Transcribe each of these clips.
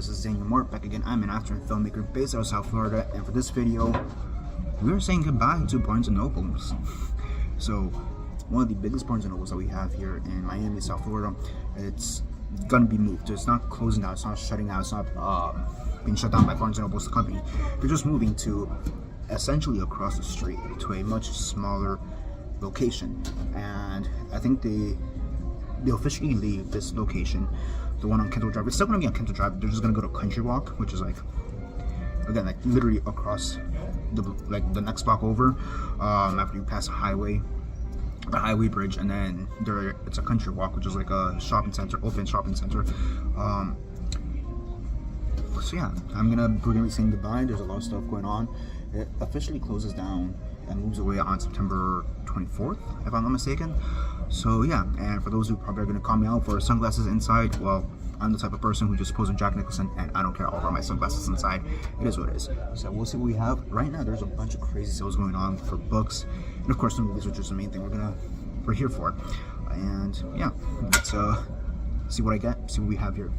this is Daniel Mart back again. I'm an actor and filmmaker based out of South Florida, and for this video, we are saying goodbye to Barnes & Nobles. So, one of the biggest Barnes & Nobles that we have here in Miami, South Florida, it's gonna be moved. It's not closing down, it's not shutting down, it's not being shut down by Barnes & Nobles, the company. They're just moving to essentially across the street to a much smaller location, and I think they'll officially leave this location, the one on Kendall Drive. It's still going to be on Kendall Drive. They're just going to go to Country Walk, which is like, again, like literally across the next block over, after you pass the highway bridge, and then it's a Country Walk, which is like a shopping center, open shopping center. So yeah, we're gonna be saying goodbye. There's a lot of stuff going on. It officially closes down and moves away on September 24th, if I'm not mistaken. So yeah, and for those who probably are going to call me out for sunglasses inside, well, I'm the type of person who just pulls on Jack Nicholson, and I don't care all about my sunglasses inside. It is what it is. So we'll see what we have. Right now, there's a bunch of crazy sales going on for books, and of course the movies, which is the main thing we're here for. And yeah, let's see what I get, see what we have here.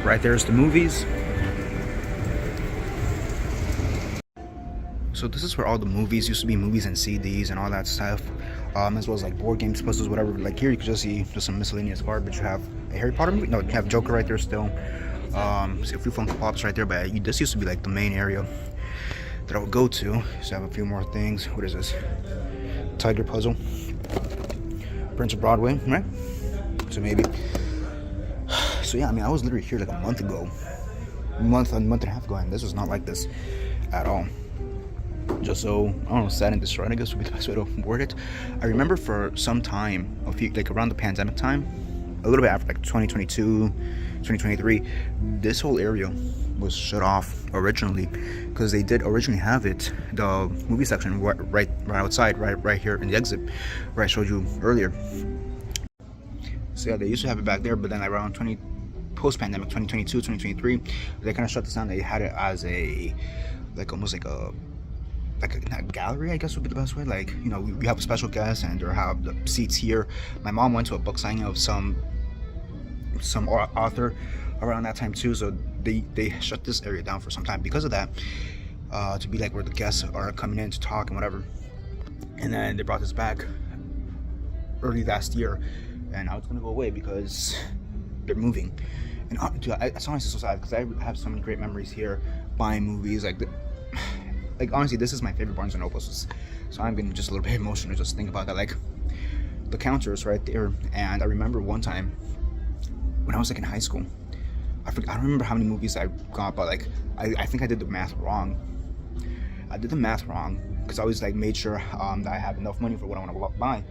Right there's the movies. So this is where all the movies used to be, movies and CDs and all that stuff, as well as like board games, puzzles, whatever. Like here you can just see just some miscellaneous garbage. You have a Harry Potter movie, no, you have Joker right there still. See a few Funko Pops right there, but this used to be like the main area that I would go to. So I have a few more things. What is this? Tiger Puzzle. Prince of Broadway, right? So maybe. So yeah, I mean, I was literally here like a month and a half ago, and this was not like this at all. Just so, I don't know, sad and destroyed, I guess would be the best way to word it. I remember for some time, like around the pandemic time, a little bit after like 2022, 2023, this whole area was shut off originally, because they did originally have it, the movie section right outside, right here in the exit, where I showed you earlier. So yeah, they used to have it back there, but then around post-pandemic, 2022, 2023, they kind of shut this down. They had it as almost like a gallery, I guess would be the best way. Like, you know, we have a special guest, and they have the seats here. My mom went to a book signing of some author around that time too, so they shut this area down for some time because of that, to be like where the guests are coming in to talk and whatever. And then they brought this back early last year, and now it's gonna go away because they're moving. And dude, it's honestly so sad because I have so many great memories here buying movies. Like honestly, this is my favorite Barnes & Nobles. So I'm getting just a little bit emotional just think about that. Like the counters right there, and I remember one time when I was like in high school, I don't remember how many movies I got, but like I think I did the math wrong. I did the math wrong because I always like made sure that I have enough money for what I want to buy.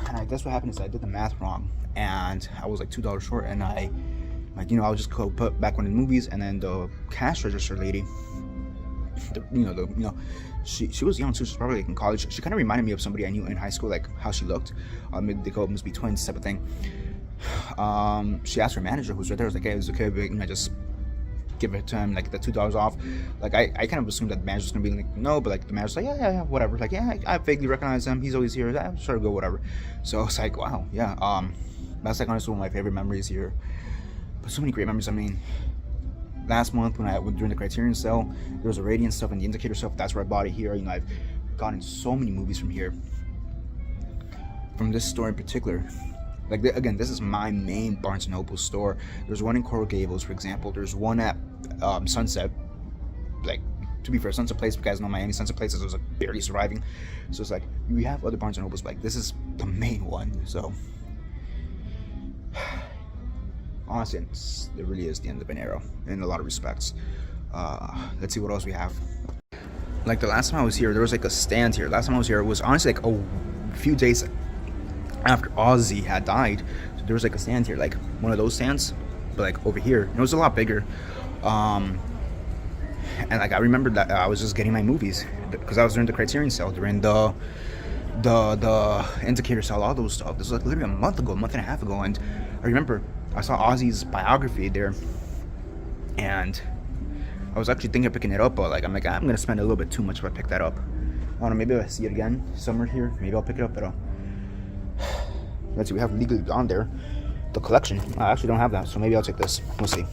And I guess what happened is I did the math wrong, and I was like $2 short, and I would just go put back one in the movies, and then the cash register lady, she was young too. She was probably like in college. She kind of reminded me of somebody I knew in high school, like how she looked. They must be twins type of thing. She asked her manager, who's right there, was like, hey, it's okay, but just give it to him, like the $2 off. Like I kind of assumed that the manager's gonna be like, no, but like the manager's like, yeah, whatever. Like, yeah, I vaguely recognize him. He's always here. I'm sure to go, whatever. So it's like, wow, yeah. That's like honestly one of my favorite memories here. But so many great memories. I mean, last month when I went during the Criterion sale, there was a Radiant stuff and the Indicator stuff. That's where I bought it here. You know, I've gotten so many movies from here, from this store in particular. Like, again, this is my main Barnes & Noble store. There's one in Coral Gables, for example. There's one at Sunset. Like, to be fair, Sunset Place, you guys know Miami Sunset Place was like barely surviving. So it's like, we have other Barnes & Nobles, but like, this is the main one. So honestly, it really is the end of an era in a lot of respects. Let's see what else we have. Like the last time I was here, there was like a stand here. Last time I was here, it was honestly like a few days after Ozzy had died. So there was like a stand here, like one of those stands, but like over here. And it was a lot bigger. And like I remember that I was just getting my movies because I was during the Criterion sale, during the Indicator sale, all those stuff. This was like literally a month and a half ago, and I remember I saw Ozzy's biography there, and I was actually thinking of picking it up, but like I'm gonna spend a little bit too much if I pick that up. I don't know, maybe if I see it again somewhere here, maybe I'll pick it up, but Let's see, we have legally on there the collection. I actually don't have that, so maybe I'll take this. We'll see.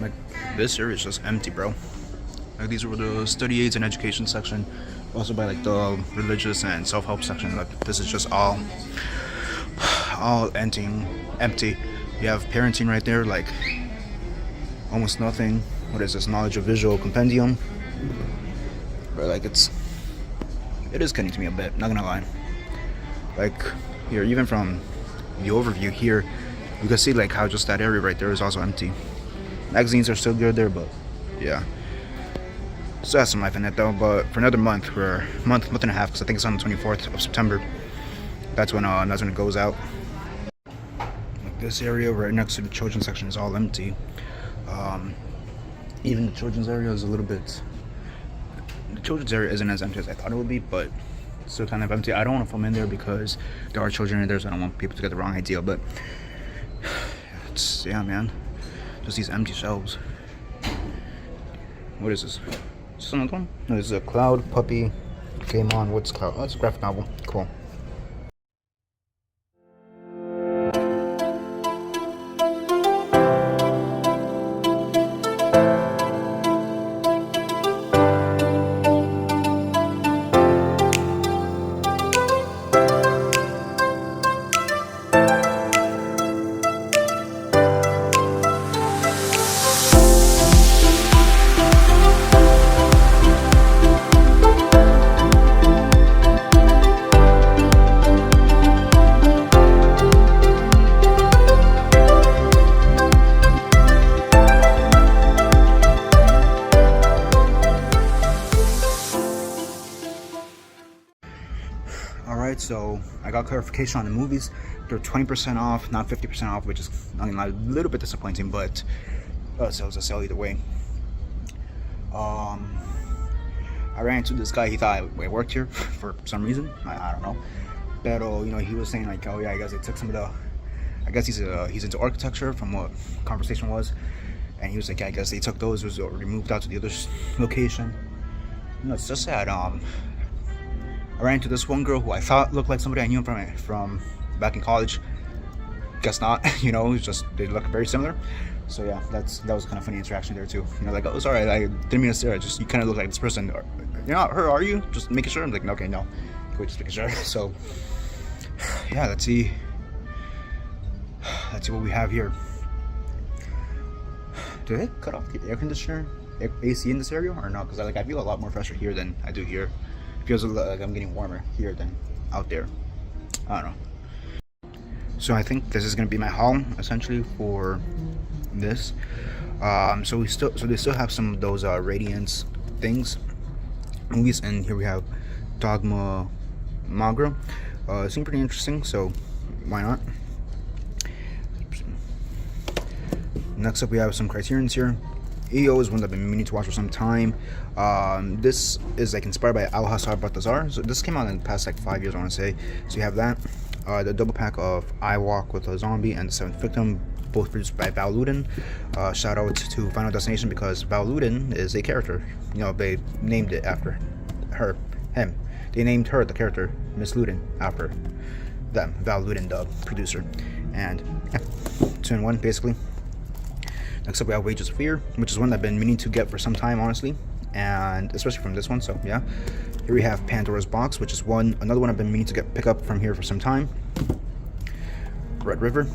Like, this area is just empty, bro. Like, these were the study aids and education section, also by like the religious and self-help section. Like, this is just all empty. You have parenting right there, like almost nothing. What is this? Knowledge of visual compendium. But like, it is getting to me a bit, not gonna lie. Like, here, even from the overview here, you can see like how just that area right there is also empty. Magazines are still good there, but yeah, still has some life in it though. But for another month, for a month and a half, because I think it's on the 24th of September, that's when it goes out. Like, this area right next to the children's section is all empty. Even the children's area is a little bit. The children's area isn't as empty as I thought it would be, but it's still kind of empty. I don't want to film in there because there are children in there, so I don't want people to get the wrong idea. But it's, yeah, man, just these empty shelves. What is this? Is this another one? No, this is a Cloud Puppy Game On. What's Cloud? Oh, it's a graphic novel. Cool. Alright, so I got clarification on the movies. They're 20% off, not 50% off, which is, I mean, a little bit disappointing, but so it's a sale either way. I ran into this guy. He thought I worked here for some reason. I don't know. But you know, he was saying like, oh yeah, I guess they took some of the. I guess he's into architecture from what conversation was, and he was like, yeah, I guess they took those. It was already moved out to the other location. You know, it's just sad. I ran into this one girl who I thought looked like somebody I knew from back in college. Guess not. You know, it's just they look very similar. So yeah, that was kind of funny interaction there too. You know, like, oh sorry, I didn't mean to stare. Just you kind of look like this person. You're not her, are you? Just making sure. I'm like, okay, no, cool, just making sure. So yeah, let's see what we have here. Do they cut off the air conditioner, AC in this area or not? Because I feel a lot more fresher here than I do here. It feels like I'm getting warmer here than out there. I don't know. So I think this is gonna be my haul essentially for this. So they still have some of those Radiance things, movies, and here we have Dogma Magra. It seemed pretty interesting, so why not? Next up, we have some Criterions here. EO is one that I've been meaning to watch for some time. This is like inspired by Alhazar Baltazar. So this came out in the past like 5 years, I want to say. So you have that, the double pack of I Walk with a Zombie and The Seventh Victim, both produced by Val Luden. Shout out to Final Destination because Val Luden is a character. You know, they named it after him. They named her, the character, Miss Luden, after them. Val Luden, the producer. And yeah, 2 in 1 basically. Next up, we have Wages of Fear, which is one that I've been meaning to get for some time, honestly, and especially from this one. So yeah, here we have Pandora's Box, which is another one I've been meaning to pick up from here for some time. Red River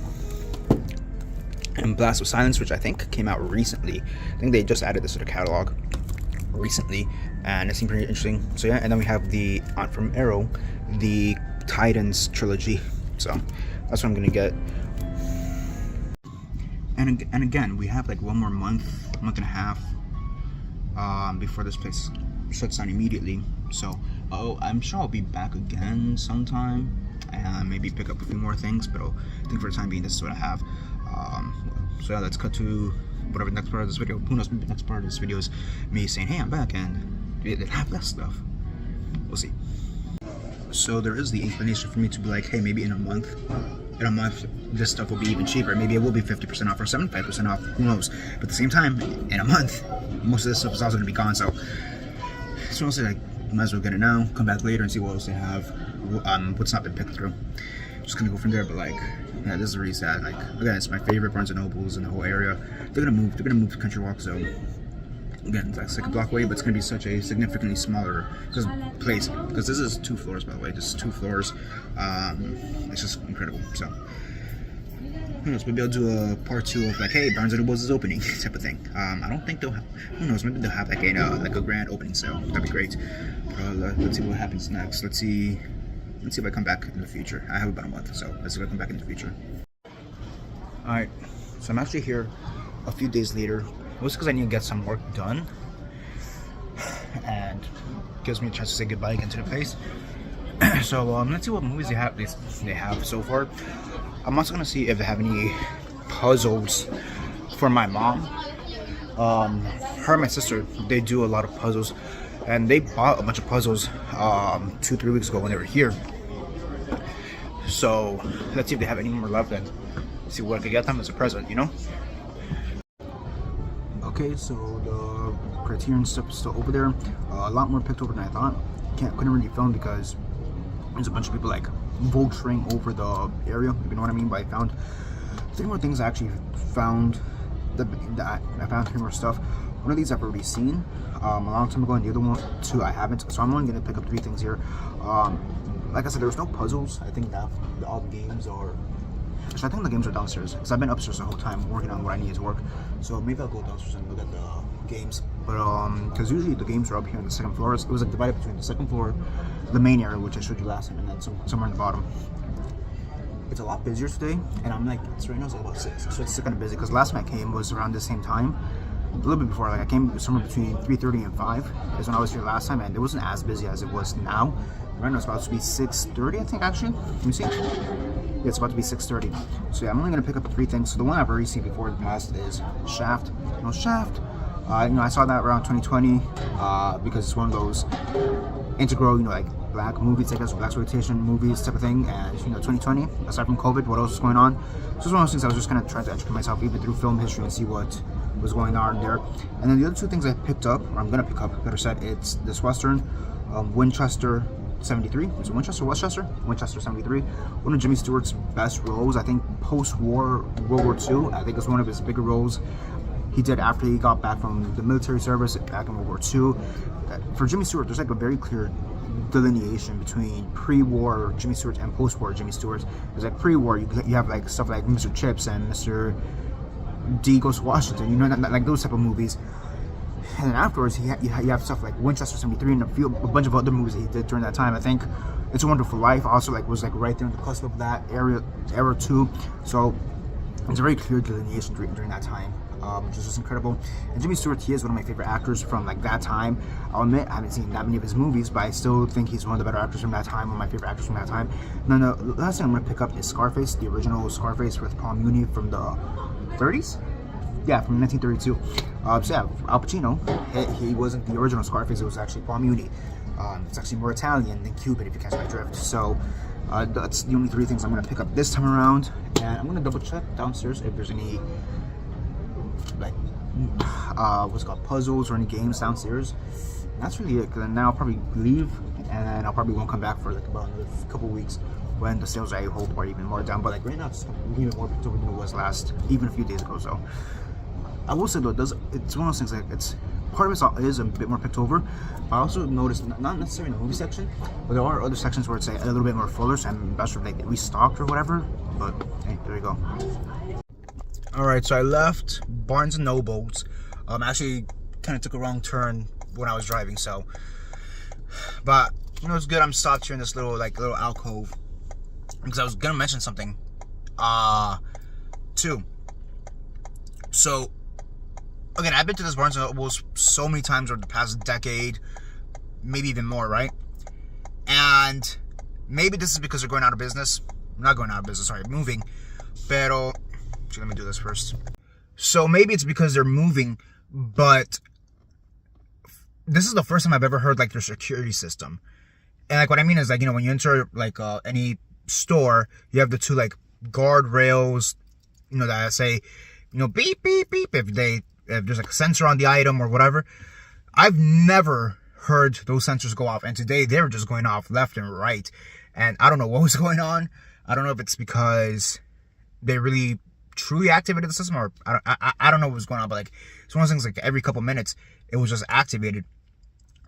and Blast of Silence, which I think came out recently. I think they just added this to the catalog recently, and it seemed pretty interesting. So yeah, and then we have the Aunt from Arrow, the Titans trilogy. So that's what I'm gonna get. And again, we have like one more month and a half before this place shuts down immediately. So I'm sure I'll be back again sometime and maybe pick up a few more things. But I think for the time being, this is what I have. So yeah, let's cut to whatever the next part of this video. Who knows? Maybe the next part of this video is me saying, "Hey, I'm back," and they have less stuff. We'll see. So there is the inclination for me to be like, "Hey, maybe in a month." This stuff will be even cheaper. Maybe it will be 50% off or 75% off. Who knows? But at the same time, in a month, most of this stuff is also going to be gone. So honestly, like, might as well get it now. Come back later and see what else they have. what's not been picked through. Just gonna go from there, but like, yeah, this is really sad. Like, again, it's my favorite Barnes and Nobles in the whole area. They're gonna move to Country Walk, so again, it's like a block away, but it's gonna be such a significantly smaller place because this is 2 floors, by the way. This is 2 floors. It's just incredible. So who knows? Maybe I'll do a part 2 of like, hey, Barnes and Nobles is opening type of thing. I don't think they'll have. Who knows? Maybe they'll have like a grand opening sale. That'd be great. Let's see what happens next. Let's see if I come back in the future. I have about a month, so let's see if I come back in the future. Alright, so I'm actually here a few days later. Mostly because I need to get some work done. And gives me a chance to say goodbye again to the place. So let's see what movies they have so far. I'm also gonna see if they have any puzzles for my mom. Her and my sister, they do a lot of puzzles. And they bought a bunch of puzzles 2-3 weeks ago when they were here. So let's see if they have any more left and see what I can get them as a present, you know? Okay, so the Criterion stuff is still over there. A lot more picked over than I thought. Couldn't really film because there's a bunch of people like vulturing over the area, if you know what I mean. But I found 3 more things I actually found. I found 3 more stuff. One of these I've already seen a long time ago, and the other 2 I haven't. So I'm only gonna pick up 3 things here. Like I said, there was no puzzles. I think that all the games are. Actually, I think the games are downstairs because I've been upstairs the whole time working on what I need to work. So maybe I'll go downstairs and look at the games. But because usually the games are up here on the 2nd floor. It was like divided between the 2nd floor, the main area, which I showed you last time, and then somewhere in the bottom. It's a lot busier today, and I'm like, it's right now it's like about 6, so it's kind of busy. Because last time I came was around the same time, a little bit before. Like I came somewhere between 3:30 and 5 is when I was here last time, and it wasn't as busy as it was now. Right now it's about to be 6:30, I think. Actually, let me see. Yeah, it's about to be 6:30. So yeah, I'm only gonna pick up 3 things. So the one I've already seen before in the past is Shaft. You know, Shaft. I saw that around 2020 because it's one of those integral, like black movies, I guess, black exploitation movies type of thing. And 2020, aside from COVID, what else was going on? So it's one of those things I was just kind of trying to educate myself even through film history and see what was going on there. And then the other 2 things I picked up, or I'm gonna pick up, better said, it's this Western, Winchester 73. Is it Winchester? Winchester 73. One of Jimmy Stewart's best roles, I think, post-war World War II. I think it's one of his bigger roles he did after he got back from the military service back in World War II. For Jimmy Stewart, there's like a very clear delineation between pre-war Jimmy Stewart and post-war Jimmy Stewart. There's like pre-war, you have like stuff like Mr. Chips and Mr. D Goes to Washington, like those type of movies. And then afterwards, you have stuff like Winchester 73 and a bunch of other movies that he did during that time. I think It's a Wonderful Life also was right there on the cusp of that era too. So it's a very clear delineation during that time, which is just incredible. And Jimmy Stewart, he is one of my favorite actors from like that time. I'll admit I haven't seen that many of his movies, but I still think he's one of the better actors from that time, one of my favorite actors from that time. And then the last thing I'm going to pick up is Scarface, the original Scarface with Paul Muni from the 30s? Yeah, from 1932. So yeah, Al Pacino, he wasn't the original Scarface, it was actually Paul Muni. It's actually more Italian than Cuban, if you catch my drift. So that's the only 3 things I'm going to pick up this time around. And I'm going to double check downstairs if there's any, like, what's it called, puzzles or any games downstairs. And that's really it, because then I'll probably leave, and I probably won't come back for like about another couple weeks when the sales I hope are even more down. But like right now, it's even more picked over than it was even a few days ago. So I will say though, it's one of those things, like it's part of it is a bit more picked over. I also noticed, not necessarily in the movie section, but there are other sections where it's like a little bit more fuller, so I'm not sure if they restocked or whatever. But hey, there you go. Alright, so I left Barnes and Nobels. Actually kind of took a wrong turn when I was driving, so, but it's good. I'm stopped here in this little alcove because I was gonna mention something too. So again, I've been to this Barnes and Nobles so many times over the past decade, maybe even more, right? And maybe this is because they're going out of business. Not going out of business, sorry, moving. Pero, let me do this first. So maybe it's because they're moving, but this is the first time I've ever heard like their security system. And like what I mean is like, when you enter like any store, you have the 2 like guardrails, that say, beep, beep, beep, if there's like a sensor on the item or whatever. I've never heard those sensors go off, and today they were just going off left and right. and I don't know what was going on. I don't know if it's because they really truly activated the system, or I don't know what was going on, but like it's one of those things, like every couple minutes it was just activated.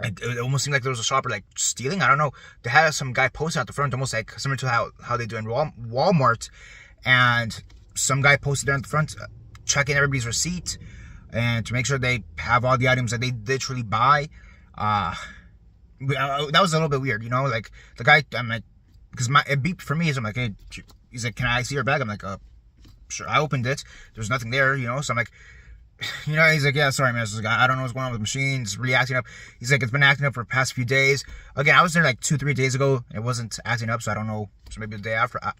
Like it almost seemed like there was a shopper like stealing. I don't know. They had some guy posted out the front, almost like similar to how they do in Walmart, and some guy posted there in the front, checking everybody's receipt and to make sure they have all the items that they literally buy. That was a little bit weird, you know. Like the guy, I'm like, because it beeped for me, so I'm like, hey, he's like, can I see your bag? I'm like, sure. I opened it. There's nothing there, you know. So I'm like, you know, he's like, yeah, sorry, man. Like, I don't know what's going on with the machine. It's really acting up. He's like, it's been acting up for the past few days. Again, I was there like 2-3 days ago. And it wasn't acting up, so I don't know. So maybe the day after, I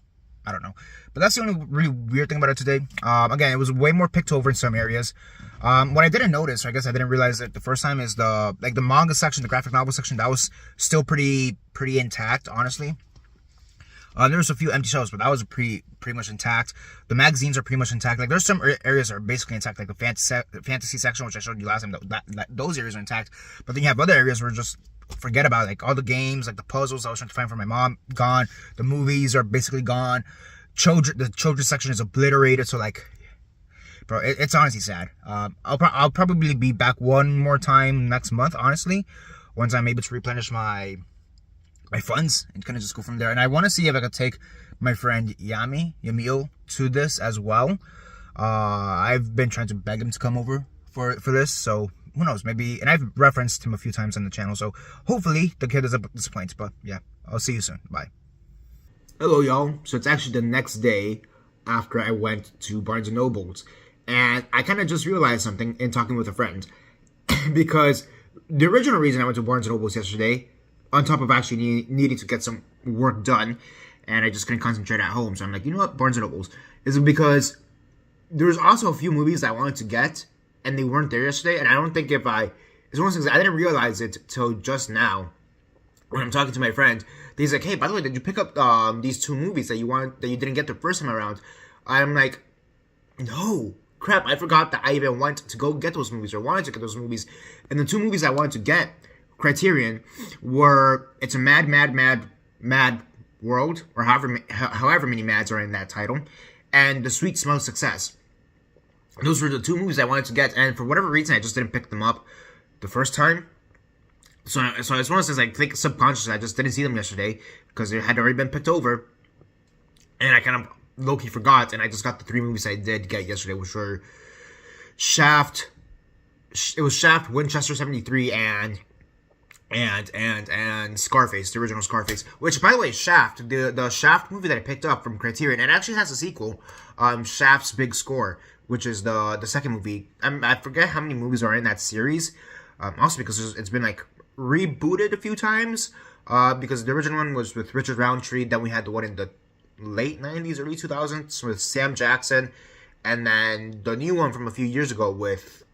don't know. But that's the only really weird thing about it today. Again, it was way more picked over in some areas. What I didn't notice, or I guess I didn't realize it the first time, is the manga section, the graphic novel section, that was still pretty intact, honestly. There was a few empty shelves, but that was pretty much intact. The magazines are pretty much intact. Like there's some areas that are basically intact, like the fantasy section, which I showed you last time. Those areas are intact. But then you have other areas where just forget about it. Like all the games, like the puzzles I was trying to find for my mom, gone. The movies are basically gone. The children's section is obliterated. So like, bro, it's honestly sad. I'll probably be back one more time next month, honestly, once I'm able to replenish my funds and kind of just go from there. And I want to see if I could take my friend Yamil to this as well. I've been trying to beg him to come over for this, so who knows, maybe. And I've referenced him a few times on the channel, so hopefully the kid doesn't disappoint. But yeah, I'll see you soon. Bye. Hello, y'all. So it's actually the next day after I went to Barnes & Nobels, and I kind of just realized something in talking with a friend. Because the original reason I went to Barnes & Nobels yesterday, on top of actually needing to get some work done, and I just couldn't concentrate at home. So I'm like, you know what, Barnes & Nobels, is because there's also a few movies I wanted to get, and they weren't there yesterday. And I don't think it's one of those things, I didn't realize it till just now when I'm talking to my friend. He's like, hey, by the way, did you pick up these 2 movies that you didn't get the first time around? I'm like, no, crap, I forgot that I even went to go get those movies, or wanted to get those movies. And the 2 movies I wanted to get, Criterion, were It's a Mad World, or however many mads are in that title, and The Sweet Smell of Success. Those were the 2 movies I wanted to get, and for whatever reason, I just didn't pick them up the first time. So it's one of those things, I think subconsciously, I just didn't see them yesterday, because they had already been picked over, and I kind of low-key forgot, and I just got the 3 movies I did get yesterday, which were Shaft, Winchester 73, and Scarface, the original Scarface. Which, by the way, Shaft, the Shaft movie that I picked up from Criterion, it actually has a sequel, Shaft's Big Score, which is the second movie. I forget how many movies are in that series, also because it's been like rebooted a few times, because the original one was with Richard Roundtree, then we had the one in the late 90s, early 2000s with Sam Jackson, and then the new one from a few years ago with,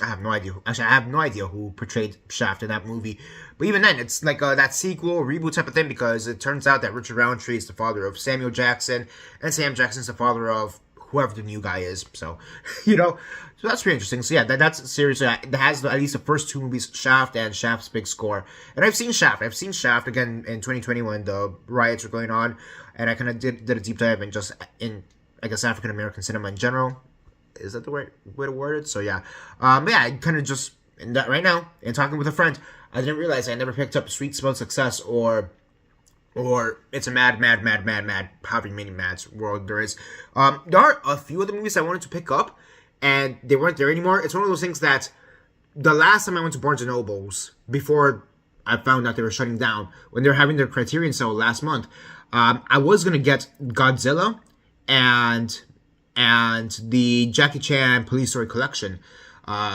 I have no idea. Actually, I have no idea who portrayed Shaft in that movie. But even then, it's like that sequel, reboot type of thing, because it turns out that Richard Roundtree is the father of Samuel Jackson, and Sam Jackson's the father of whoever the new guy is. So, you know, so that's pretty interesting. So yeah, that's seriously, that has at least the first 2 movies, Shaft and Shaft's Big Score. And I've seen Shaft. I've seen Shaft again in 2020 when the riots were going on, and I kind of did a deep dive in I guess African American cinema in general. Is that the way to word it? So yeah, yeah, I kind of just in that right now, and talking with a friend, I didn't realize I never picked up Sweet Smell of Success or It's a Mad however many mads world there is. There are a few of the movies I wanted to pick up, and they weren't there anymore. It's one of those things that the last time I went to Barnes & Nobels, before I found out they were shutting down, when they were having their Criterion sale last month, I was going to get Godzilla and the Jackie Chan Police Story Collection,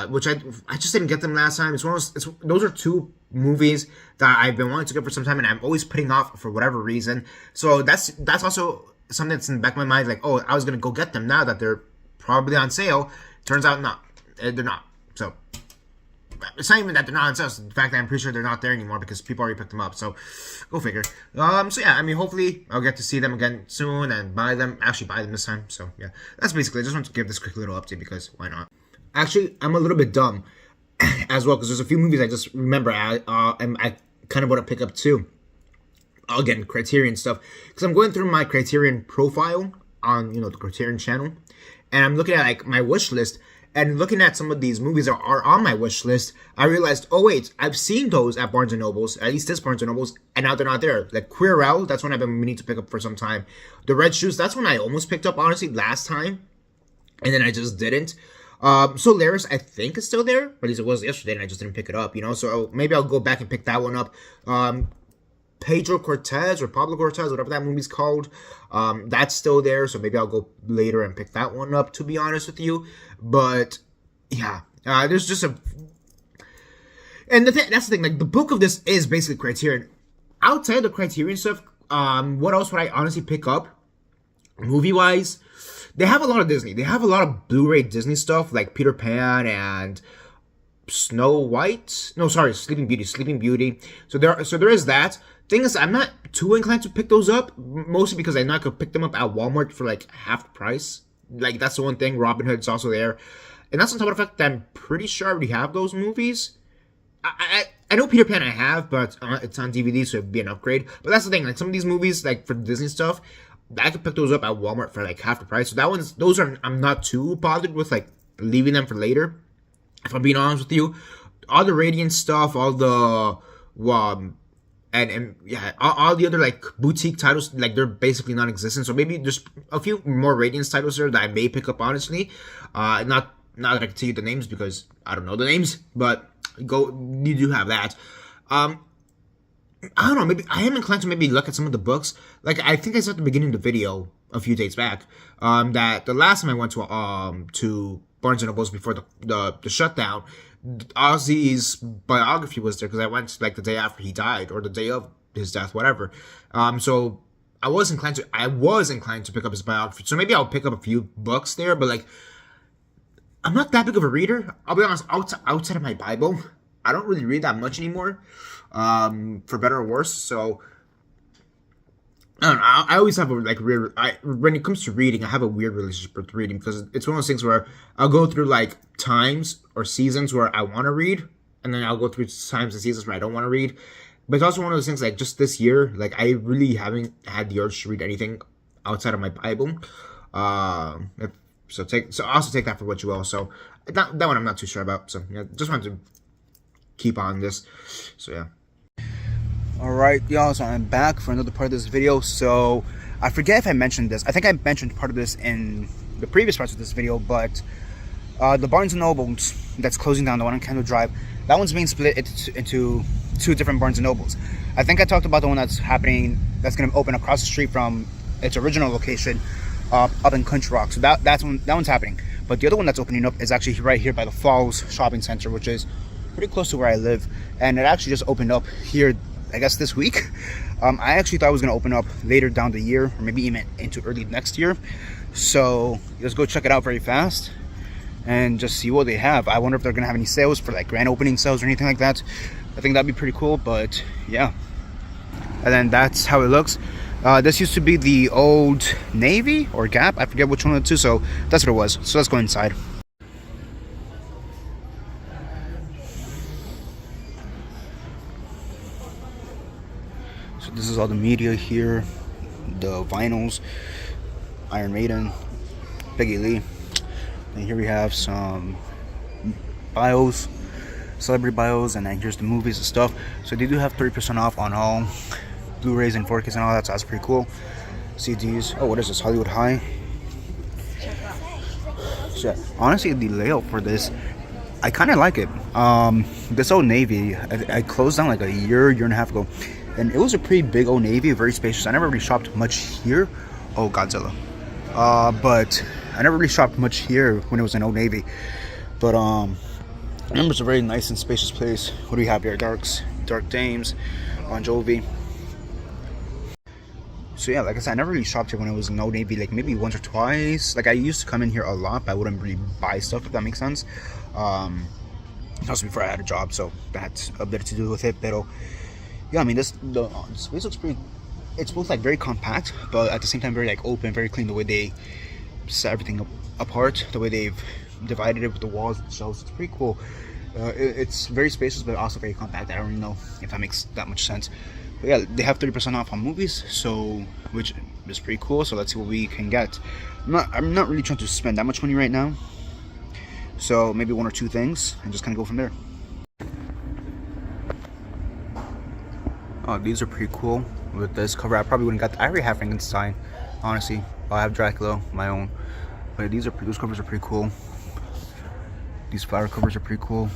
which I just didn't get them last time. Those are 2 movies that I've been wanting to get for some time, and I'm always putting off for whatever reason. So that's also something that's in the back of my mind, like, oh, I was gonna go get them now that they're probably on sale. Turns out not, they're not. So it's not even that they're not on sale. It's the fact that I'm pretty sure they're not there anymore because people already picked them up. So go figure. So yeah, I mean, hopefully I'll get to see them again soon and buy them this time. So yeah, that's basically. I just want to give this quick little update because why not? Actually, I'm a little bit dumb as well because there's a few movies I just remember I kind of want to pick up too. again, Criterion stuff, because I'm going through my Criterion profile on, the Criterion channel, and I'm looking at like my wish list, and looking at some of these movies that are on my wish list. I realized, oh wait, I've seen those at Barnes and Nobles, at least this Barnes and Nobles, and now they're not there. Like Queerelle, that's one I've been meaning to pick up for some time. The Red Shoes, that's one I almost picked up honestly last time, and then I just didn't. Solaris, I think is still there, but at least it was yesterday, and I just didn't pick it up. So maybe I'll go back and pick that one up. Pedro Cortez or Pablo Cortez, whatever that movie's called, that's still there, so maybe I'll go later and pick that one up, to be honest with you. But yeah, there's just and that's the thing, like the bulk of this is basically Criterion. Outside of the Criterion stuff, what else would I honestly pick up movie wise? They have a lot of Disney. They have a lot of Blu-ray Disney stuff like Peter Pan and Snow White. No, sorry, Sleeping Beauty. So there is that. Thing is, I'm not too inclined to pick those up, mostly because I know I could pick them up at Walmart for like half the price. Like, that's the one thing. Robin Hood's also there. And that's on top of the fact that I'm pretty sure I already have those movies. I know Peter Pan I have, but it's on DVD, so it'd be an upgrade. But that's the thing. Like, some of these movies, like for Disney stuff, I could pick those up at Walmart for like half the price. So I'm not too bothered with like leaving them for later. If I'm being honest with you, all the Radiant stuff, all the and yeah, all the other like boutique titles, like they're basically non-existent. So maybe just a few more Radiance titles there that I may pick up honestly. Not that I can tell you the names because I don't know the names, but you do have that. I don't know, maybe I am inclined to maybe look at some of the books. Like I think I said at the beginning of the video a few days back, that the last time I went to Barnes and Nobles before the shutdown, Ozzy's biography was there because I went like the day after he died or the day of his death, whatever. So I was inclined to pick up his biography. So maybe I'll pick up a few books there, but like I'm not that big of a reader. I'll be honest. Outside of my Bible, I don't really read that much anymore, for better or worse. So I don't know. I always have a like weird. When it comes to reading, I have a weird relationship with reading because it's one of those things where I'll go through like times or seasons where I want to read, and then I'll go through times and seasons where I don't want to read. But it's also one of those things like just this year, like I really haven't had the urge to read anything outside of my Bible. So also take that for what you will. So that one I'm not too sure about. So yeah, just wanted to keep on this. So yeah. Alright, y'all, so I'm back for another part of this video. So I forget if I mentioned this. I think I mentioned part of this in the previous parts of this video, but the Barnes & Nobles that's closing down, the one on Kendall Drive, that one's being split into two different Barnes & Nobles. I think I talked about the one that's going to open across the street from its original location, up in Country Rock. So that one's happening. But the other one that's opening up is actually right here by the Falls Shopping Center, which is pretty close to where I live. And it actually just opened up here, I guess this week. I actually thought it was going to open up later down the year, or maybe even into early next year. So let's go check it out very fast and just see what they have. I wonder if they're going to have any sales for like grand opening sales or anything like that. I think that'd be pretty cool, but yeah. And then that's how it looks. This used to be the old Navy or Gap. I forget which one of the two, so that's what it was. So let's go inside. So this is all the media here, the vinyls, Iron Maiden, Peggy Lee. And here we have some bios, celebrity bios, and then here's the movies and stuff. So they do have 30% off on all Blu-rays and 4Ks and all that, so that's pretty cool. CDs. Oh, what is this? Hollywood High. So honestly, the layout for this, I kind of like it. This Old Navy, I closed down like a year and a half ago, and it was a pretty big Old Navy, very spacious. I never really shopped much here. Oh, Godzilla. But I never really shopped much here when it was an Old Navy. But I remember it's a very nice and spacious place. What do we have here? Dark Dames, Bon Jovi. So yeah, like I said, I never really shopped here when it was an Old Navy, like maybe once or twice. Like I used to come in here a lot, but I wouldn't really buy stuff, if that makes sense. Also before I had a job, so that's a bit to do with it. But yeah, I mean, the space looks pretty. It's both like very compact, but at the same time very like open, very clean. The way they set everything apart, the way they've divided it with the walls and shelves, it's pretty cool. It's very spacious, but also very compact. I don't really know if that makes that much sense. But yeah, they have 30% off on movies, so which is pretty cool. So let's see what we can get. I'm not really trying to spend that much money right now, so maybe one or two things and just kind of go from there. Oh, these are pretty cool with this cover. I probably wouldn't got. I already have Frankenstein, honestly. I have Dracula, my own. But those covers are pretty cool. These flower covers are pretty cool.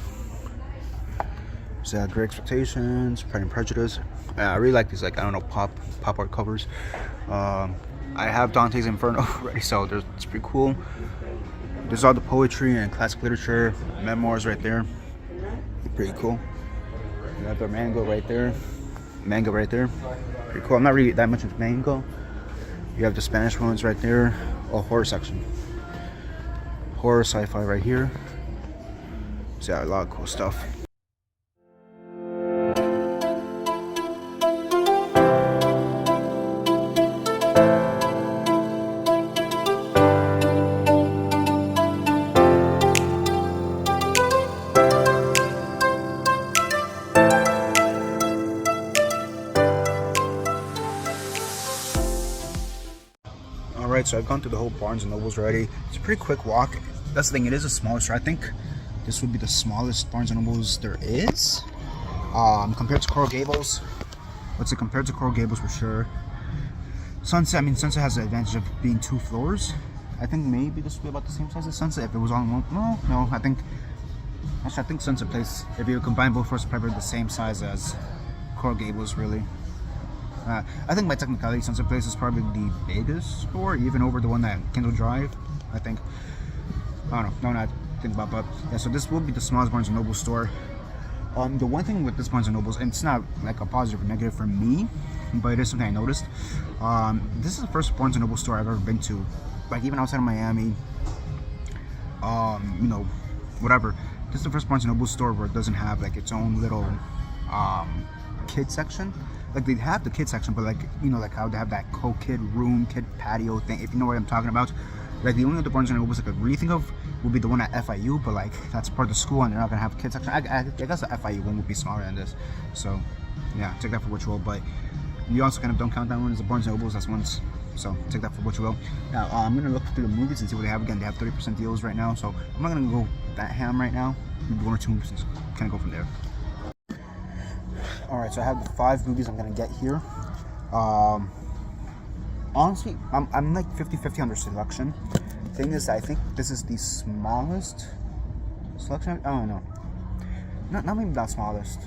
So Great Expectations, Pride and Prejudice. I really like these, like, I don't know, pop art covers. I have Dante's Inferno already, so it's pretty cool. There's all the poetry and classic literature, memoirs right there. Pretty cool. You have the manga right there. Pretty cool. I'm not really that much into manga. You have the Spanish ones right there. Oh, horror section. Horror, sci-fi right here. So yeah, a lot of cool stuff. Alright, so I've gone through the whole Barnes & Nobles already. It's a pretty quick walk. That's the thing, it is a smaller store. I think this would be the smallest Barnes & Nobles there is. Compared to Coral Gables. Let's say compared to Coral Gables for sure. Sunset has the advantage of being 2 floors. I think maybe this would be about the same size as Sunset if it was on one. No, I think Sunset Place, if you combine both floors, probably the same size as Coral Gables, really. I think by technicality, Sunset Place is probably the biggest store, even over the one that Kendall Drive, I think. I don't know, not think about, but yeah, so this will be the smallest Barnes & Noble store. The one thing with this Barnes & Nobles, and it's not like a positive or negative for me, but it is something I noticed. This is the first Barnes & Noble store I've ever been to, like even outside of Miami, you know, whatever. This is the first Barnes & Noble store where it doesn't have like its own little kid section. Like they have the kid section, but like, you know, like how they have that kid room, kid patio thing, if you know what I'm talking about. Like the only other Barnes & Nobles I could really think of would be the one at FIU, but like that's part of the school and they're not gonna have a kid section. I guess the FIU one would be smaller than this. So yeah, take that for what you will. But you also kind of don't count that one as the Barnes & Nobles, that's one's. So take that for what you will. Now I'm gonna look through the movies and see what they have. Again, they have 30% deals right now, so I'm not gonna go that ham right now. Maybe 1 or 2 movies and just kind of go from there. Alright, so I have the 5 movies I'm gonna get here. Honestly, I'm like 50-50 on their selection. Thing is, I think this is the smallest selection. I don't know. Not maybe not smallest.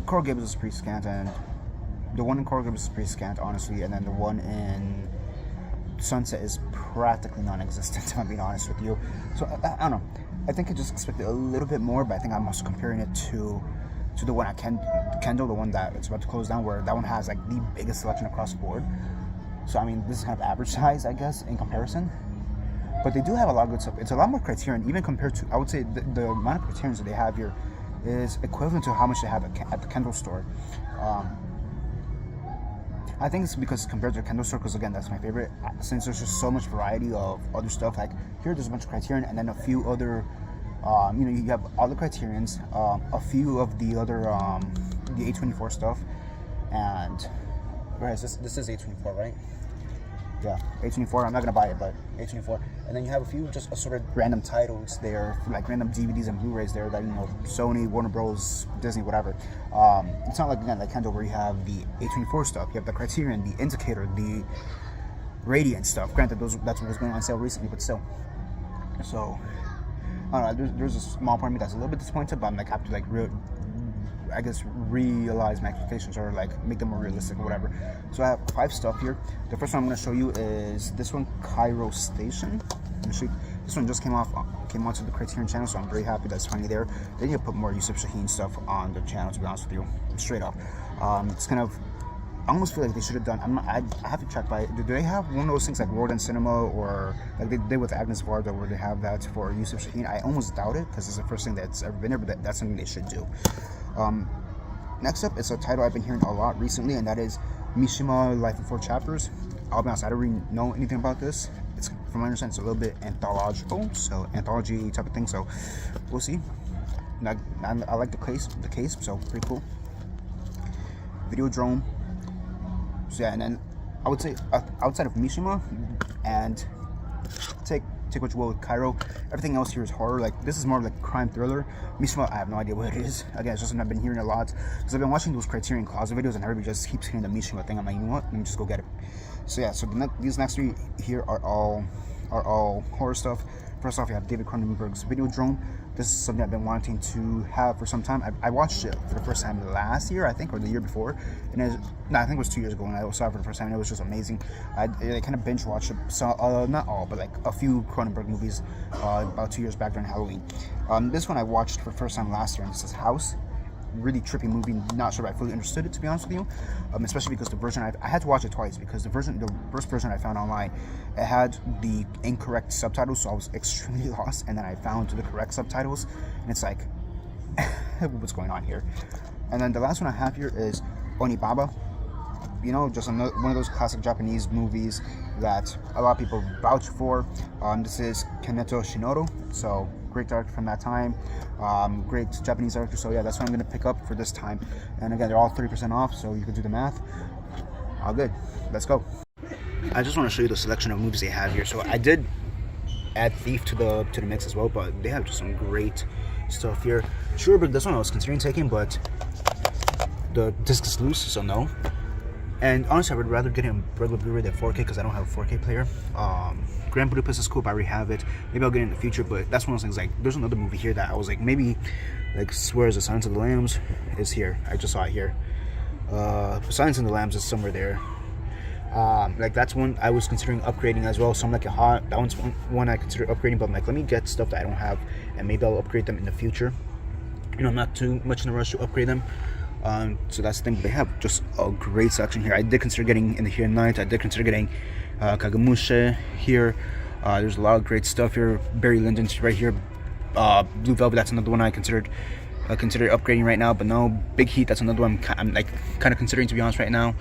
Coral Gables is pretty scant, and the one in Coral Gables is pretty scant, honestly, and then the one in Sunset is practically non-existent, if I'm being honest with you. So I don't know. I think I just expected a little bit more, but I think I'm also comparing it to the one at Kendall, the one that it's about to close down, where that one has like the biggest selection across the board. So I mean, this is kind of average size, I guess, in comparison. But they do have a lot of good stuff. It's a lot more Criterion, even compared to, I would say, the amount of Criterions that they have here is equivalent to how much they have at the Kendall store. I think it's because compared to the Kendall store, because again, that's my favorite, since there's just so much variety of other stuff. Like here, there's a bunch of Criterion, and then a few other, you know, you have all the Criterions, a few of the other, the A24 stuff, and where is this? This is A24, right? Yeah, A24. I'm not gonna buy it, but A24. And then you have a few just assorted random titles there, like random DVDs and Blu-rays there that, you know, Sony, Warner Bros, Disney, whatever. It's not like, again, like Kendall, where you have the A24 stuff. You have the Criterion, the Indicator, the Radiant stuff. Granted, that's what was going on sale recently, but still. So I don't know. There's a small part of me that's a little bit disappointed, but I'm like have to like realize my expectations, or like make them more realistic or whatever. So I have 5 stuff here. The first one I'm going to show you is this one, Cairo Station. This one just came onto the Criterion channel, so I'm very happy that's finally there. They need to put more Yusuf Shaheen stuff on the channel, to be honest with you, straight up. It's kind of, I almost feel like they should have done, I have to check by, do they have one of those things like World and Cinema, or like they did with Agnes Varda, where they have that for Yusuf Shaheen? I almost doubt it, because it's the first thing that's ever been there, but that's something they should do. Next up, it's a title I've been hearing a lot recently, and that is Mishima Life in 4 Chapters. I'll be honest, I don't really know anything about this. It's, from my understanding, it's a little bit anthological, so anthology type of thing, so we'll see. I like the case, so pretty cool. Videodrome, So yeah, and then I would say outside of Mishima and take what you will with Cairo, everything else here is horror. Like this is more like crime thriller. Mishima, I have no idea what it is. Again, it's just something I've been hearing a lot because I've been watching those Criterion Closet videos and everybody just keeps hitting the Mishima thing. I'm like, you know what? Let me just go get it. So yeah, so these next three here are all horror stuff. First off, you have David Cronenberg's Videodrome. This is something I've been wanting to have for some time. I watched it for the first time last year, I think, or the year before. And I think it was 2 years ago when I saw it for the first time, and it was just amazing. I kind of binge watched it, not all, but like a few Cronenberg movies about 2 years back during Halloween. This one I watched for the first time last year, and this is House. Really trippy movie. Not sure if I fully understood it, to be honest with you, especially because the version I had to watch it twice because the first version I found online, it had the incorrect subtitles, so I was extremely lost, and then I found the correct subtitles, and it's like what's going on here? And then the last one I have here is Onibaba. You know, just one of those classic Japanese movies that a lot of people vouch for. This is Kaneto Shinoda, so great director from that time, great Japanese director. So yeah, that's what I'm going to pick up for this time. And again, they're all 30% off, so you can do the math. All good. Let's go. I just want to show you the selection of movies they have here. So I did add Thief to the mix as well, but they have just some great stuff here. Sure, but this one I was considering taking, but the disc is loose, so no. And honestly, I would rather get him regular Blu-ray than 4K because I don't have a 4K player. Grand Budapest is cool, but I already have it. Maybe I'll get it in the future, but that's one of those things. Like, there's another movie here that I was like, maybe, like, swears The Silence of the Lambs is here. I just saw it here. Silence of the Lambs is somewhere there. Like, that's one I was considering upgrading as well. So I'm like, that one's one I consider upgrading, but I'm like, let me get stuff that I don't have, and maybe I'll upgrade them in the future. You know, I'm not too much in a rush to upgrade them. So that's the thing. They have just a great section here. I did consider getting In the Here and Night. I did consider getting Kagamushe here. There's a lot of great stuff here. Barry Lyndon's right here. Blue Velvet, that's another one I considered upgrading right now, but no. Big Heat, that's another one I'm like kind of considering, to be honest, right now.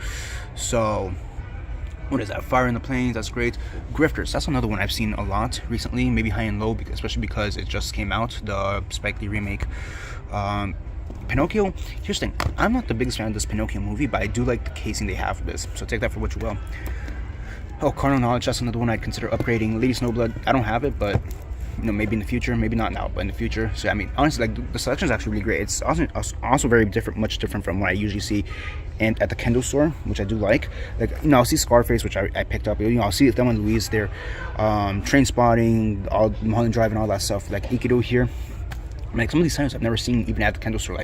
So what is that? Fire in the Plains, that's great. Grifters, that's another one I've seen a lot recently, maybe High and Low, especially because it just came out, the Spike Lee remake. Pinocchio, here's the thing, I'm not the biggest fan of this Pinocchio movie, but I do like the casing they have for this, so take that for what you will. Oh, Carnal Knowledge, that's another one I'd consider upgrading. Lady Snowblood, I don't have it, but you know, maybe in the future, maybe not now, but in the future. So I mean, honestly, like, the selection is actually really great. It's also very different, much different from what I usually see and at the Kendall store, which I do like. Like, you know, I'll see Scarface, which I picked up. You know, I'll see Thelma and Louise there, Train Spotting, all Mulholland Drive, and all that stuff. Like Ikido here. Like, some of these titles I've never seen even at the Kendall store.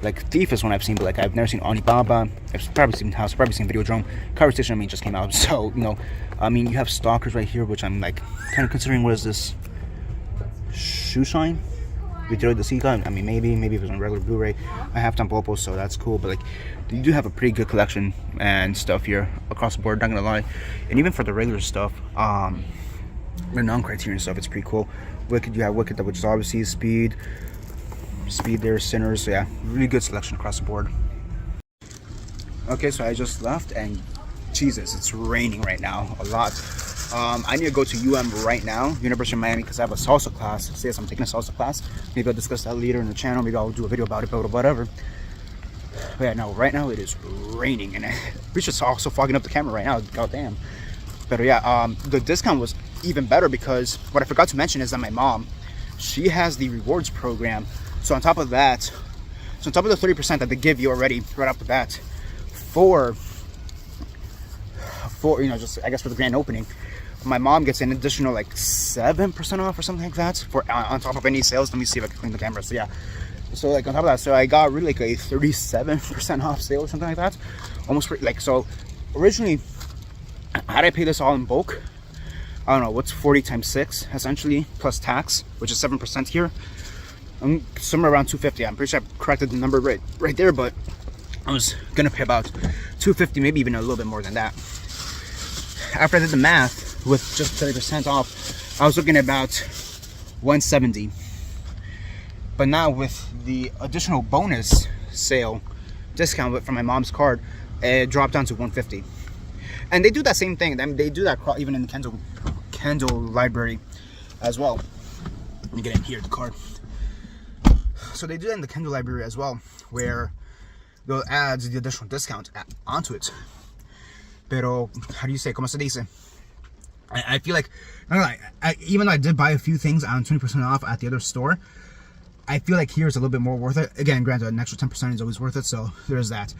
Like Thief is one I've seen, but like I've never seen Onibaba. I've probably seen House, probably seen Videodrome. Conversation, I mean, just came out, so you know, I mean, you have Stalkers right here, which I'm like kind of considering. What is this? Shoe Shine? Vittorio De Sica. I mean, maybe if it was on regular Blu-ray. I have Tampopo, so that's cool. But like, you do have a pretty good collection and stuff here across the board. Not gonna lie, and even for the regular stuff, the non-Criterion stuff, it's pretty cool. Wicked, you have Wicked, which is obviously Speed there, Sinners. So yeah, really good selection across the board. Okay, so I just left, and Jesus, it's raining right now a lot. I need to go to right now, University of Miami, because I have a salsa class. So yes, I'm taking a salsa class. Maybe I'll discuss that later in the channel. Maybe I'll do a video about it, but whatever. But yeah, no, right now it is raining, and we should also fogging up the camera right now. God damn. But yeah, the discount was even better because what I forgot to mention is that my mom, she has the rewards program. So on top of that, the 30% that they give you already right off the bat for you know, just I guess for the grand opening, my mom gets an additional like 7% off or something like that for on top of any sales. Let me see if I can clean the camera. So yeah, so like on top of that, so I got really like a 37% off sale or something like that, almost free. Like, so originally, had I pay this all in bulk, I don't know what's 40 times 6 essentially plus tax, which is 7% here. I'm somewhere around 250. I'm pretty sure I corrected the number right there, but I was gonna pay about 250, maybe even a little bit more than that. After I did the math with just 30% off, I was looking at about 170. But now with the additional bonus sale discount from my mom's card, it dropped down to 150. And they do that same thing. I mean, they do that even in the Kindle library as well. Let me get in here, the card. So they do that in the Kindle library as well, where they'll add the additional discount onto it. Pero, how do you say? ¿Cómo se dice? I feel like, I don't know, even though I did buy a few things on 20% off at the other store, I feel like here is a little bit more worth it. Again, granted, an extra 10% is always worth it, so there's that.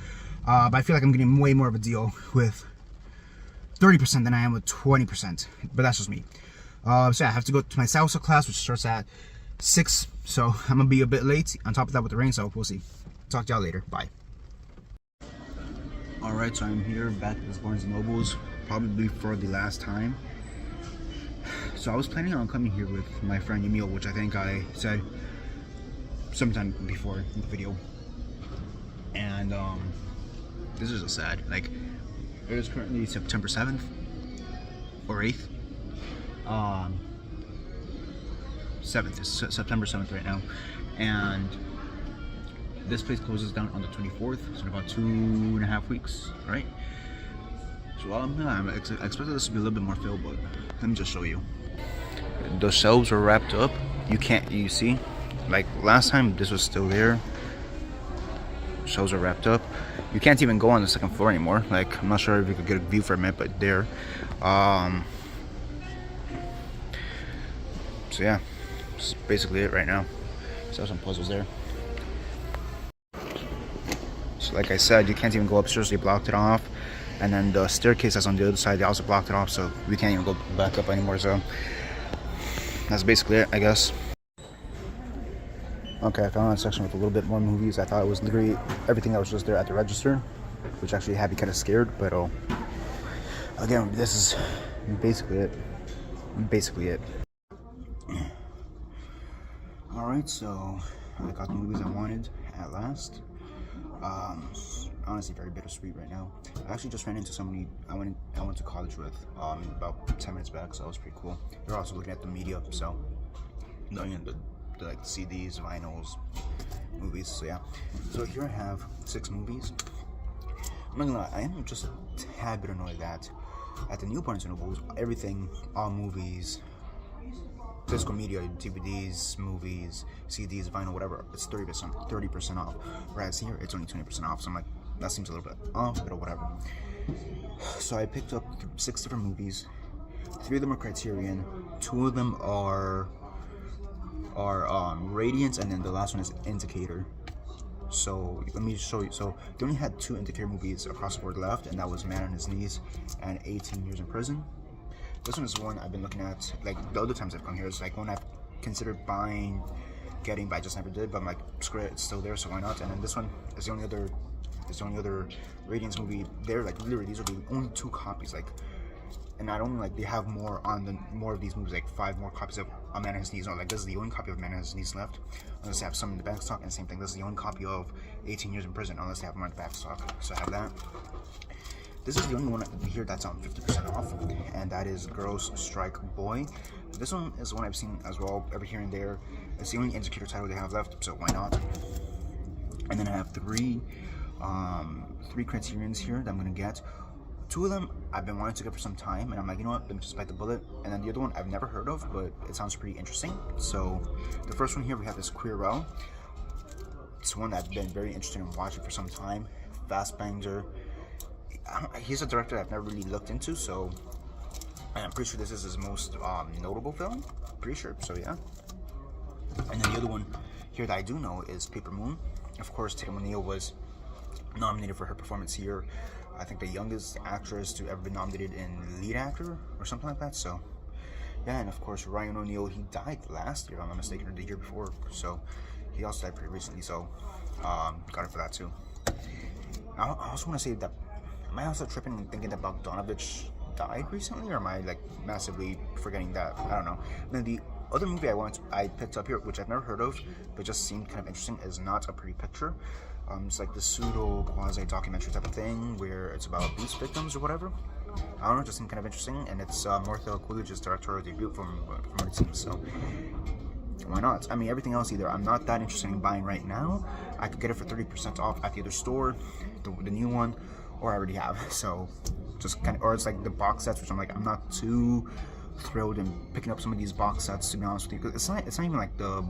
But I feel like I'm getting way more of a deal with 30% than I am with 20%. But that's just me. So yeah, I have to go to my salsa class, which starts at 6. So I'm gonna be a bit late. On top of that with the rain, so we'll see. Talk to y'all later. Bye. Alright, so I'm here back at this Barnes & Noble's, probably for the last time. So I was planning on coming here with my friend Emil, which I think I said sometime before in the video. And this is just sad. Like, it is currently September 7th or 8th. 7th, it's September 7th right now. And this place closes down on the 24th, so in about 2.5 weeks, right? So I expected this to be a little bit more filled, but let me just show you. The shelves are wrapped up. You see, like last time this was still there. Shelves are wrapped up. You can't even go on the second floor anymore. Like, I'm not sure if you could get a view from it, but there. So yeah, that's basically it right now. So some puzzles there. So like I said, you can't even go upstairs. They blocked it off. And then the staircase that's on the other side, they also blocked it off, so we can't even go back up anymore. So that's basically it, I guess. Okay, I found a section with a little bit more movies. I thought it was literally everything that was just there at the register, which actually had me kind of scared. But again, this is basically it. Alright, so I got the movies I wanted at last. Honestly, very bittersweet right now. I actually just ran into somebody I went to college with about 10 minutes back, so that was pretty cool. They're also looking at the media, so knowing the like CDs, vinyls, movies. So yeah. So here I have 6 movies. I'm not gonna lie, I am just a tad bit annoyed that at the new Barnes & Nobles, everything, all movies, physical media, DVDs, movies, CDs, vinyl, whatever, it's 30% off. Whereas here, it's only 20% off. So I'm like, that seems a little bit off, but whatever. So I picked up 6 different movies. 3 of them are Criterion. 2 of them are Radiance, and then the last one is Indicator. So let me show you. So they only had 2 Indicator movies across the board left, and that was Man on His Knees and 18 Years in Prison. This one is one I've been looking at, like the other times I've come here. It's like one I've considered getting, but I just never did. But I'm like, screw it, it's still there, so why not? And then this one is the only other Radiance movie there. Like literally, these are the only 2 copies. Like, and not only like they have more of these movies, like 5 more copies of A Man on His Knees. No, like this is the only copy of Man on His Knees left, unless they have some in the back stock. And same thing, this is the only copy of 18 Years in Prison, unless they have more in the back stock. So I have that. This is the only one here that's on 50% off, and that is Girls Strike Boy. This one is one I've seen as well, every here and there. It's the only Indicator title they have left, so why not? And then I have 3 Criterions here that I'm gonna get. 2 of them I've been wanting to get for some time, and I'm like, you know what, let me just bite the bullet. And then the other one I've never heard of, but it sounds pretty interesting. So the first one here, we have this Queerelle. It's one that I've been very interested in watching for some time. Fassbender. He's a director I've never really looked into, so I'm pretty sure this is his most notable film. Pretty sure, so yeah. And then the other one here that I do know is Paper Moon. Of course, Tatum O'Neal was nominated for her performance here. I think the youngest actress to ever be nominated in lead actor or something like that. So yeah, and of course Ryan O'Neal, he died last year, if I'm not mistaken, or the year before. So he also died pretty recently. So got it for that too. I also want to say that, am I also tripping and thinking that Bogdanovich died recently, or am I like massively forgetting that? I don't know. Then the other movie I picked up here, which I've never heard of, but just seemed kind of interesting, is Not a Pretty Picture. It's like the pseudo quasi documentary type of thing where it's about abuse victims or whatever. I don't know, it just seemed kind of interesting, and it's Martha Coolidge's directorial debut from what it seems. So why not? I mean, everything else either I'm not that interested in buying right now. I could get it for 30% off at the other store, the new one, or I already have. So just kind of, or it's like the box sets, which I'm like, I'm not too thrilled in picking up some of these box sets, to be honest with you. It's not even like the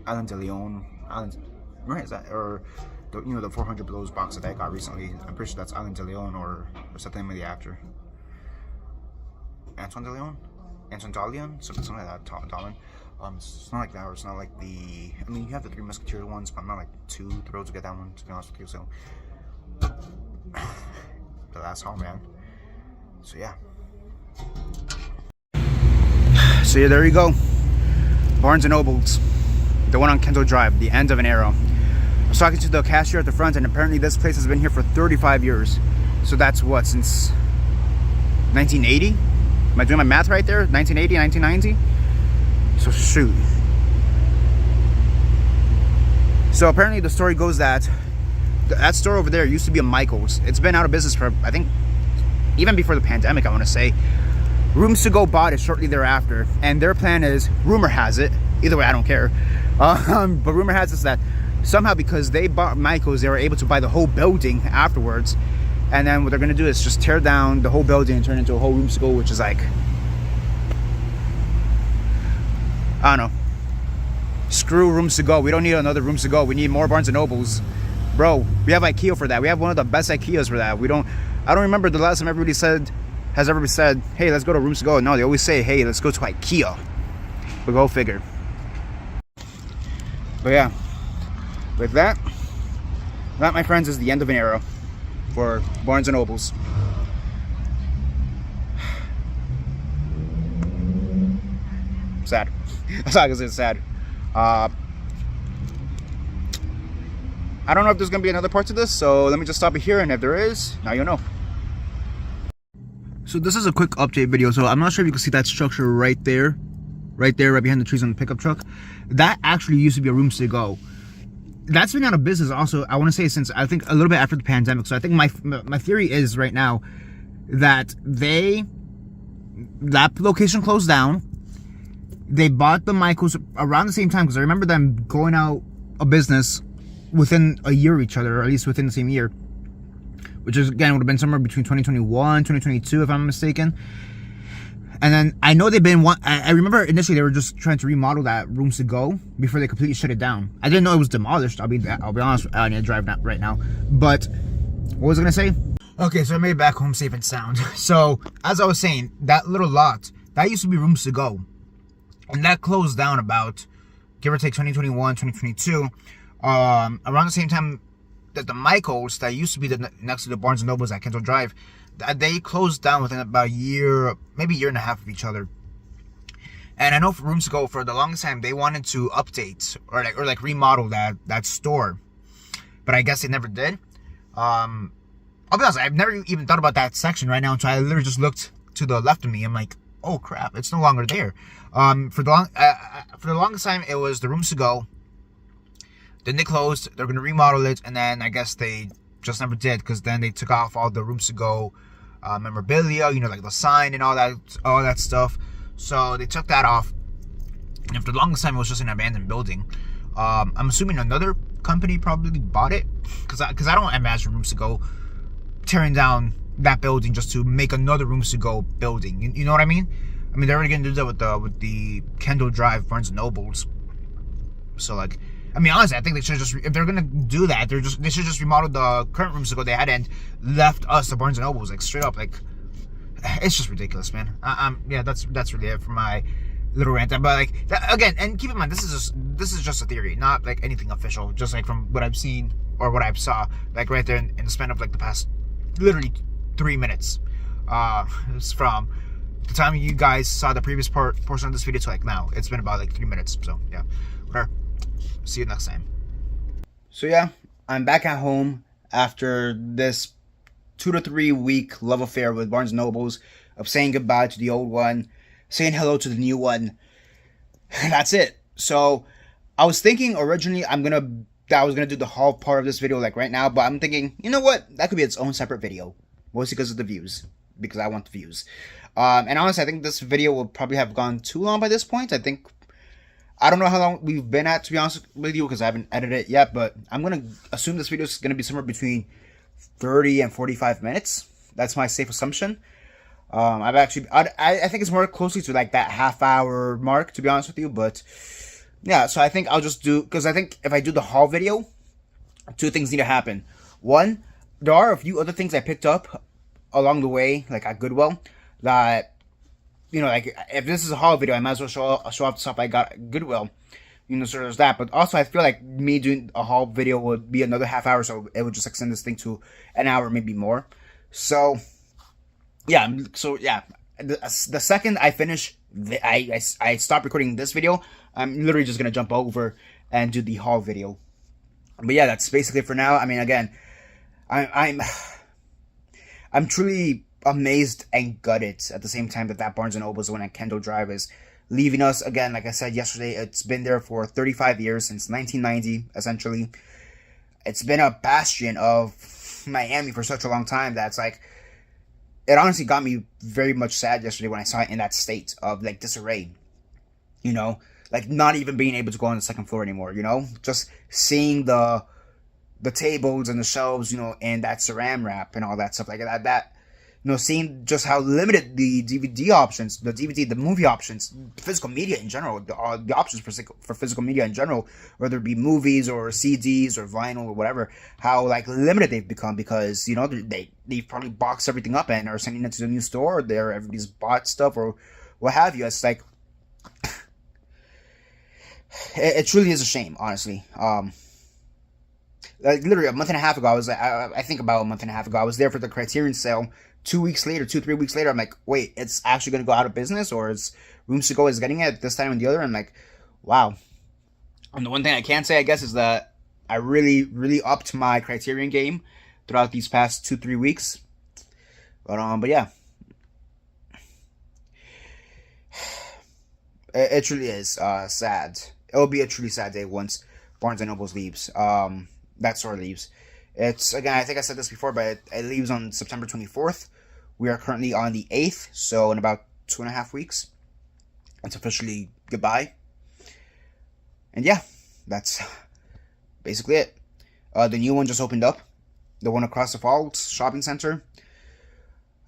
Alain de Leon, right? Is that, or the 400 Blows box that I got recently. I'm pretty sure that's Alain de Leon or something like the actor. Antoine de Leon? Antoine de Leon? Something like that. Dalin. It's not like that, or it's not like the. I mean, you have the Three Musketeers ones, but I'm not like too thrilled to get that one, to be honest with you. So, the last haul, man. So yeah. So yeah, there you go. Barnes and Nobles, the one on Kendall Drive, the end of an era. I was talking to the cashier at the front, and apparently this place has been here for 35 years. So that's what, since 1980? Am I doing my math right there? 1980, 1990? So shoot. So apparently the story goes that that store over there used to be a Michael's. It's been out of business for, I think, even before the pandemic, I want to say. Rooms to Go bought it shortly thereafter, and their plan is, rumor has it, either way I don't care, but rumor has it that somehow because they bought Michael's, they were able to buy the whole building afterwards, and then what they're going to do is just tear down the whole building and turn it into a whole Rooms to Go, which is like, I don't know, screw Rooms to Go. We don't need another Rooms to Go. We need more Barnes and Nobles. Bro, we have IKEA for that. We have one of the best IKEAs for that. I don't remember the last time everybody has ever said, hey, let's go to Rooms to Go. No, they always say, hey, let's go to IKEA. But go figure. But yeah, with that, my friends, is the end of an era for Barnes and Nobles. Sad. That's all I can say. It's sad. I don't know if there's gonna be another part to this, so let me just stop it here, and if there is, now you'll know. So this is a quick update video. So I'm not sure if you can see that structure right there, right behind the trees on the pickup truck. That actually used to be a Rooms to Go. That's been out of business also, I want to say, since I think a little bit after the pandemic. So I think my theory is right now that that location closed down. They bought the Michaels around the same time, because I remember them going out of business within a year of each other, or at least within the same year, which is, again, would have been somewhere between 2021, 2022, if I'm mistaken. And then I know they've been I remember initially they were just trying to remodel that Rooms to Go before they completely shut it down. I didn't know it was demolished. I'll be honest. I need to drive right now. But what was I gonna say? Okay, so I made it back home safe and sound. So as I was saying, that little lot that used to be Rooms to Go, and that closed down about, give or take, 2021, 2022. Around the same time that the Michaels, that used to be next to the Barnes and Nobles at Kendall Drive, they closed down within about a year, maybe a year and a half of each other. And I know for Rooms to Go, for the longest time, they wanted to update or remodel that store, but I guess they never did. I'll be honest, I've never even thought about that section right now until I literally just looked to the left of me. I'm like, oh crap, it's no longer there. For the longest time, it was the Rooms to Go. Then they closed. They're gonna remodel it, and then I guess they just never did, because then they took off all the Rooms to Go memorabilia, like the sign and all that stuff. So they took that off, and for the longest time, it was just an abandoned building. I'm assuming another company probably bought it, because I don't imagine Rooms to Go tearing down that building just to make another Rooms to Go building. You know what I mean? I mean, they're already gonna do that with the Kendall Drive Barnes and Nobles. So like, I mean, honestly, I think they should just, if they're gonna do that, they should just remodel the current Rooms to Go they had and left us the Barnes and Nobles, like straight up. Like, it's just ridiculous, man. Yeah, that's really it for my little rant. But like, again, and keep in mind, this is just a theory, not like anything official. Just like from what I've seen or what I saw, like right there in the span of like the past literally 3 minutes. It's from the time you guys saw the previous portion of this video to like now. It's been about like 3 minutes. So yeah, whatever. See you next time. So yeah, I'm back at home after this 2 to 3 week love affair with Barnes & Nobles, of saying goodbye to the old one, saying hello to the new one. That's it. So I was thinking originally I was gonna do the haul part of this video like right now, but I'm thinking, you know what? That could be its own separate video, mostly because of the views, because I want the views. And honestly, I think this video will probably have gone too long by this point. I don't know how long we've been at, to be honest with you, because I haven't edited it yet, but I'm going to assume this video is going to be somewhere between 30 and 45 minutes. That's my safe assumption. I think it's more closely to like that half-hour mark, to be honest with you, but yeah, so I think I'll just do, because I think if I do the haul video, two things need to happen. One, there are a few other things I picked up along the way, like at Goodwill, that, like if this is a haul video, I might as well show off the stuff I got at Goodwill. So there's that. But also, I feel like me doing a haul video would be another half hour, so it would just extend this thing to an hour, maybe more. So, yeah. The second I finish, I stop recording this video. I'm literally just gonna jump over and do the haul video. But yeah, that's basically it for now. I mean, again, I'm truly amazed and gutted at the same time that Barnes & Noble's the one at Kendall Drive is leaving us. Again, like I said yesterday, it's been there for 35 years, since 1990, essentially. It's been a bastion of Miami for such a long time that's like, it honestly got me very much sad yesterday when I saw it in that state of like disarray. Like not even being able to go on the second floor anymore, just seeing the tables and the shelves, and that saran wrap and all that stuff like that, seeing just how limited the DVD options, the movie options, physical media in general, the options for physical media in general, whether it be movies or CDs or vinyl or whatever, how like limited they've become because, they've probably boxed everything up and are sending it to the new store, or everybody's bought stuff or what have you. It's like, it truly is a shame, honestly. Like literally a month and a half ago, I think about a month and a half ago, I was there for the Criterion sale. 3 weeks later, I'm like, wait, it's actually going to go out of business, or is Rooms to Go is getting it this time and the other? I'm like, wow. And the one thing I can say, I guess, is that I really, really upped my Criterion game throughout these past 2-3 weeks. But yeah. It truly is sad. It will be a truly sad day once Barnes & Noble's leaves. That store leaves. It's, again, I think I said this before, but it leaves on September 24th. We are currently on the 8th, so in about 2.5 weeks, it's officially goodbye. And yeah, that's basically it. The new one just opened up. The one across the Falls Shopping Center.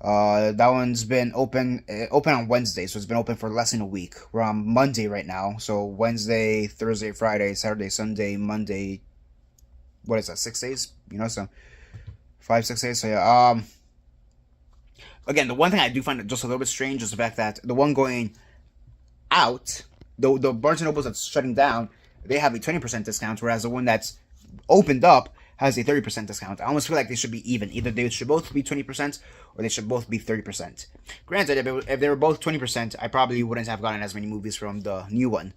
That one's been open on Wednesday, so it's been open for less than a week. We're on Monday right now, so Wednesday, Thursday, Friday, Saturday, Sunday, Monday. What is that? 6 days? So 5-6 days. So yeah. Again, the one thing I do find just a little bit strange is the fact that the one going out, the Barnes & Nobles that's shutting down, they have a 20% discount, whereas the one that's opened up has a 30% discount. I almost feel like they should be even. Either they should both be 20% or they should both be 30%. Granted, if they were both 20%, I probably wouldn't have gotten as many movies from the new one.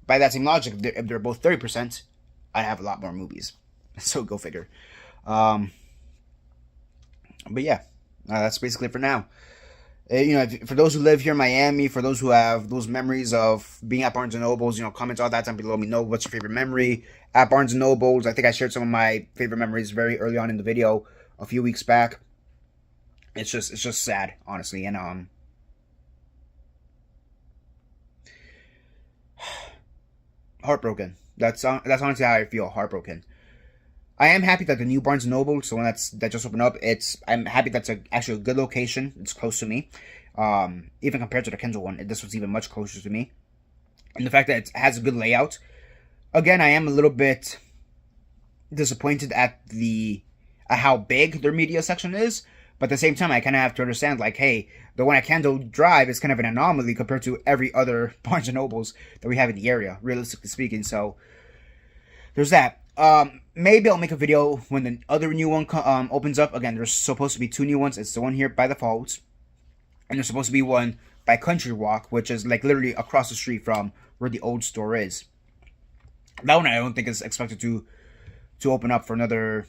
By that same logic, if they're both 30%, I'd have a lot more movies. So go figure. But yeah, that's basically it for now. For those who live here in Miami, for those who have those memories of being at Barnes & Noble's, comment all that down below. Let me know what's your favorite memory at Barnes & Noble's. I think I shared some of my favorite memories very early on in the video a few weeks back. It's just sad, honestly, and heartbroken. That's honestly how I feel, heartbroken. I am happy that the new Barnes & Noble, so one that just opened up, I'm happy that's actually a good location. It's close to me. Even compared to the Kindle one, this was even much closer to me. And the fact that it has a good layout. Again, I am a little bit disappointed at how big their media section is. But at the same time, I kind of have to understand, like, hey, the one at Kendall Drive is kind of an anomaly compared to every other Barnes & Nobles that we have in the area, realistically speaking. So there's that. Maybe I'll make a video when the other new one opens up. Again, there's supposed to be 2 new ones. It's the one here by the Falls, and there's supposed to be one by Country Walk, which is like literally across the street from where the old store is. That one I don't think is expected to open up for another,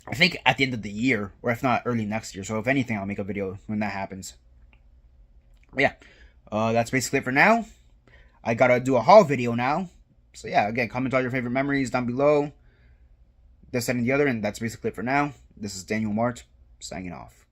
I think, at the end of the year, or if not early next year. So if anything, I'll make a video when that happens. But yeah, that's basically it for now. I gotta do a haul video now. So yeah, again, comment all your favorite memories down below. This, that, and the other, and that's basically it for now. This is Daniel Mart, signing off.